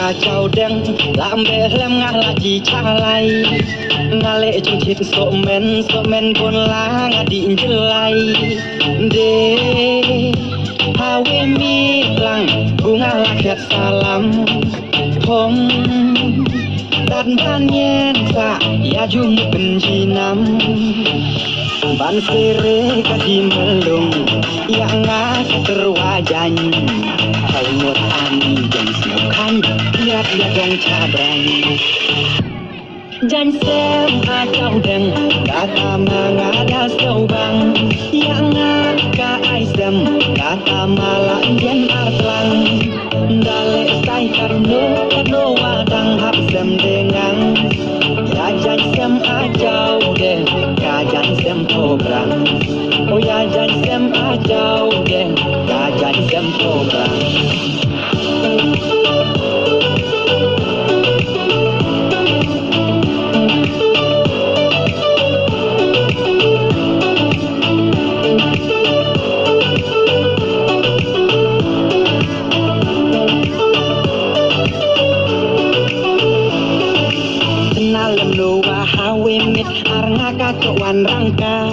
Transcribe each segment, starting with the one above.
Kacau deng lambe lem ngala ji calai ngale cucit somen pun la ngadi jelai de hawe mi lang bunga laket salam hom dan banyen sa ya jumu penjinam ban sere kadi melung yang ngak terwajan Kalmut ani jang siapkan lihat dia dong cabran Jan sem acau deng kata mangada sobang yang ngaka aisem kata malah yen artlang dale sai karno kado wadang hap sem dengan ya jan sem acau deng ka jan sem program oh ya jan sem acau deng ka jan sem program Luwa hawe mit arnga ka kawan rangka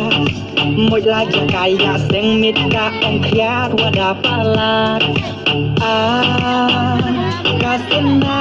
Moj laja kaya seng mit ka ong khiat wada palat Ah kasena